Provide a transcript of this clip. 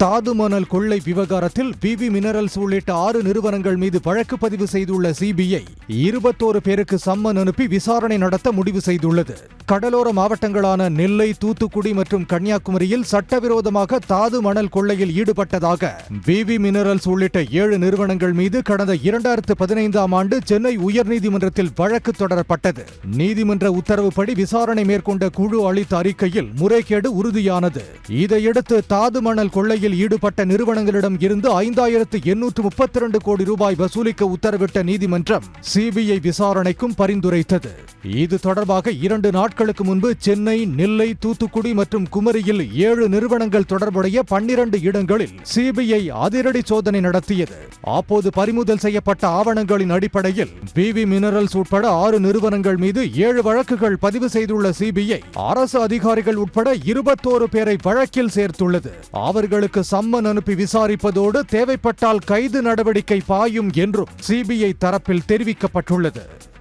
தாது மணல் கொள்ளை விவகாரத்தில் பிவி மினரல்ஸ் உள்ளிட்ட 6 நிறுவனங்கள் மீது வழக்கு பதிவு செய்துள்ள சிபிஐ 21 பேருக்கு சம்மன் அனுப்பி விசாரணை நடத்த முடிவு செய்துள்ளது. கடலோர மாவட்டங்களான நெல்லை, தூத்துக்குடி மற்றும் கன்னியாகுமரியில் சட்டவிரோதமாக தாது மணல் கொள்ளையில் ஈடுபட்டதாக பிவி மினரல்ஸ் உள்ளிட்ட 7 நிறுவனங்கள் மீது கடந்த 2015ஆம் ஆண்டு சென்னை உயர்நீதிமன்றத்தில் வழக்கு தொடரப்பட்டது. நீதிமன்ற உத்தரவுப்படி விசாரணை மேற்கொண்ட குழு அளித்த அறிக்கையில் முறைகேடு உறுதியானது. இதையடுத்து தாது மணல் கொள்ளையில் ஈடுபட்ட நிறுவனங்களிடம் இருந்து 5832 கோடி ரூபாய் வசூலிக்க உத்தரவிட்ட நீதிமன்றம் சிபிஐ விசாரணைக்கும் பரிந்துரைத்தது. இது தொடர்பாக 2 நாட்களுக்கு முன்பு சென்னை, நெல்லை, தூத்துக்குடி மற்றும் குமரியில் 7 நிறுவனங்கள் தொடர்புடைய 12 இடங்களில் சிபிஐ அதிரடி சோதனை நடத்தியது. அப்போது பறிமுதல் செய்யப்பட்ட ஆவணங்களின் அடிப்படையில் பிவி மினரல்ஸ் உட்பட 6 நிறுவனங்கள் மீது 7 வழக்குகள் பதிவு செய்துள்ள சிபிஐ அரசு அதிகாரிகள் உட்பட 21 பேரை வழக்கில் சேர்த்துள்ளது. அவர்களுக்கு சம்மன் அனுப்பி விசாரிப்பதோடு தேவைப்பட்டால் கைது நடவடிக்கை பாயும் என்றும் சிபிஐ தரப்பில் தெரிவிக்கப்பட்டுள்ளது.